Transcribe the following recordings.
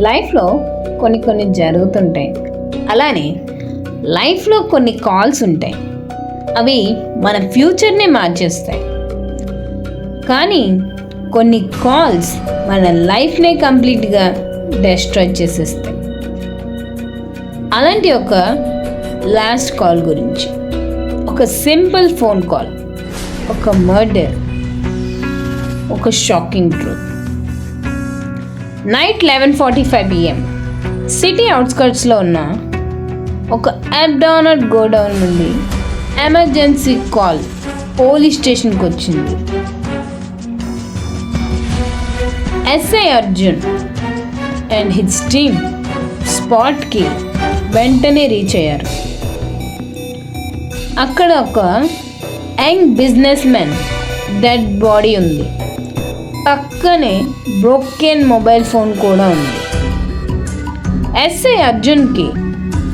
లైఫ్లో కొన్ని జరుగుతుంటాయి. అలానే లైఫ్లో కొన్ని కాల్స్ ఉంటాయి. అవి మన ఫ్యూచర్ని మార్చేస్తాయి. కానీ కొన్ని కాల్స్ మన లైఫ్నే కంప్లీట్గా డెస్ట్రాయ్ చేసేస్తాయి. అలాంటి ఒక లాస్ట్ కాల్ గురించి, ఒక సింపుల్ ఫోన్ కాల్, ఒక మర్డర్, ఒక shocking truth. Night 11:45 PM city అవుట్స్కర్ట్స్లో ఉన్న ఒక అబ్డానట్ గోడౌన్ నుండి ఎమర్జెన్సీ కాల్ పోలీస్ స్టేషన్కి వచ్చింది. SI Arjun and his team స్పాట్కి వెంటనే రీచ్ అయ్యారు. అక్కడ ఒక young business man dead body ఉంది. పక్కనే బ్రోకెన్ మొబైల్ ఫోన్ కూడా ఉంది. ఎస్ఐ అర్జున్కి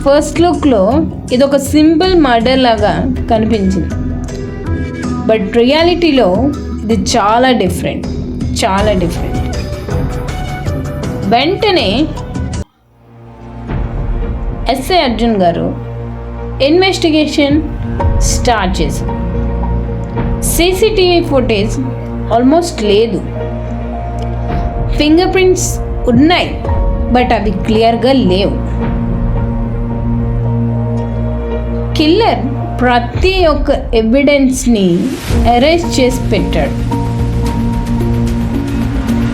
ఫస్ట్ లుక్లో ఇదొక సింపుల్ మర్డర్ లాగా కనిపించింది. బట్ రియాలిటీలో ఇది చాలా డిఫరెంట్. వెంటనే ఎస్ఐ అర్జున్ గారు ఇన్వెస్టిగేషన్ స్టార్ట్ చేశారు. సీసీటీవీ ఫుటేజ్ ఆల్మోస్ట్ లేదు. ఫింగర్ ప్రింట్స్ ఉన్నాయి, బట్ అవి క్లియర్గా లేవు. కిల్లర్ ప్రతి ఒక్క ఎవిడెన్స్ని అరెస్ట్ చేసి పెట్టాడు.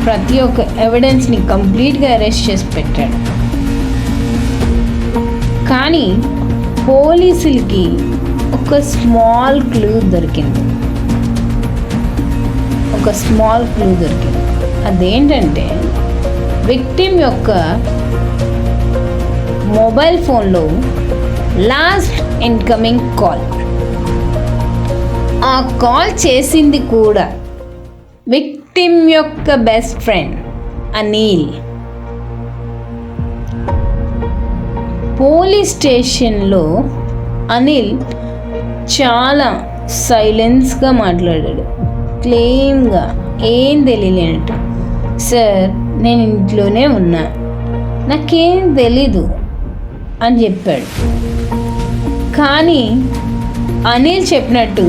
ప్రతి ఒక్క ఎవిడెన్స్ని కంప్లీట్గా అరెస్ట్ చేసి పెట్టాడు. కానీ పోలీసులకి ఒక స్మాల్ క్లూ దొరికింది. అదేంటంటే విక్టిమ్ యొక్క మొబైల్ ఫోన్లో లాస్ట్ ఇన్కమింగ్ కాల్. ఆ కాల్ చేసింది కూడా విక్టిమ్ యొక్క బెస్ట్ ఫ్రెండ్ అనిల్. పోలీస్ స్టేషన్లో అనిల్ చాలా సైలెన్స్గా మాట్లాడాడు. క్లెయిమ్గా ఏం తెలియలేనట్టు, సార్ నేను ఇంట్లోనే ఉన్నా, నాకేం తెలీదు అని చెప్పాడు. కానీ అనిల్ చెప్పినట్టు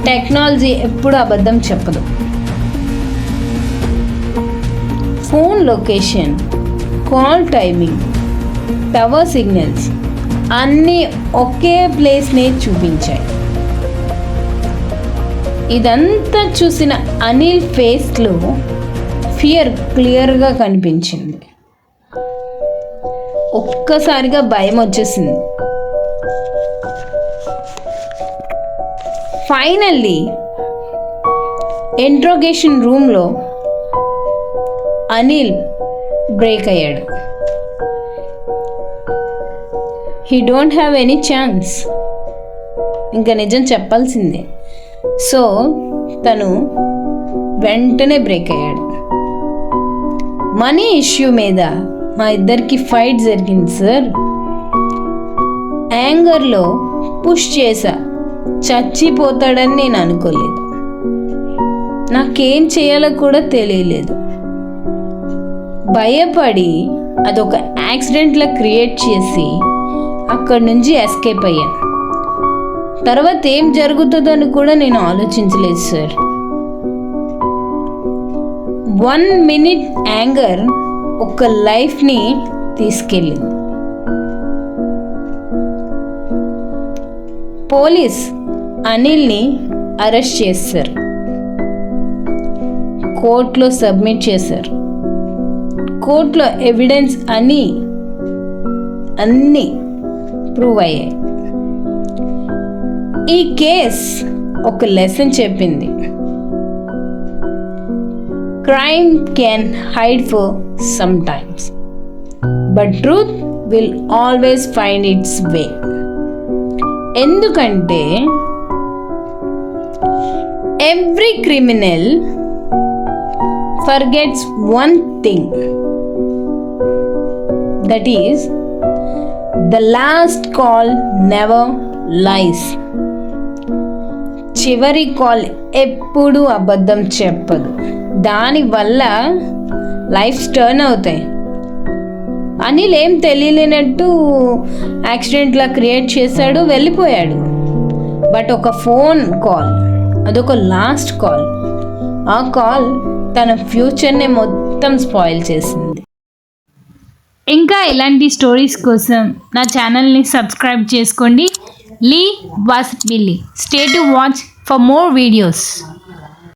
టెక్నాలజీ ఎప్పుడు అబద్ధం చెప్పదు. Phone location, call timing, tower signals అన్నీ ఒకే ప్లేస్నే చూపించాయి. ఇదంతా చూసిన అనిల్ ఫేస్లో ఫియర్ క్లియర్గా కనిపించింది. ఒక్కసారిగా భయం వచ్చేసింది. ఫైనల్లీ ఇంట్రోగేషన్ రూమ్లో అనిల్ బ్రేక్ అయ్యాడు. He don't have any chance, ఇంకా నిజం చెప్పాల్సిందే. సో తను వెంటనే బ్రేక్ అయ్యాడు. మనీ ఇష్యూ మీద మా ఇద్దరికి ఫైట్ జరిగింది సార్. యాంగర్లో పుష్ చేశా, చచ్చిపోతాడని నేను అనుకోలేదు. నాకేం చేయాలో కూడా తెలియలేదు. భయపడి అదొక యాక్సిడెంట్లా క్రియేట్ చేసి అక్కడి నుంచి ఎస్కేప్ అయ్యాను. తర్వాత ఏం జరుగుతుందని కూడా నేను ఆలోచించలేదు సార్. 1 minute యాంగర్ ఒక లైఫ్ని తీసుకెళ్ళింది. పోలీస్ అనిల్ని అరెస్ట్ చేశారు. కోర్టులో సబ్మిట్ చేశారు. కోర్టులో ఎవిడెన్స్ అన్నీ ప్రూవ్ అయ్యాయి. ఈ కేస్ ఒక లెసన్ చెప్పింది. Crime can hide for some times, but truth will always find its way. ఎందుకంటే every criminal forgets one thing, that is, the last call never lies. చివరి కాల్ ఎప్పుడు అబద్ధం చెప్పదు. దానివల్ల లైఫ్ టర్న్ అవుతాయి. అనిల్ ఏం తెలియలేనట్టు యాక్సిడెంట్లా క్రియేట్ చేశాడు, వెళ్ళిపోయాడు. బట్ ఒక ఫోన్ కాల్, అదొక లాస్ట్ కాల్. ఆ కాల్ తన ఫ్యూచర్ని మొత్తం స్పాయిల్ చేసింది. ఇంకా ఇలాంటి స్టోరీస్ కోసం నా ఛానల్ని సబ్స్క్రైబ్ చేసుకోండి. లీ వాస్ బిల్లీ. Stay to watch for more videos.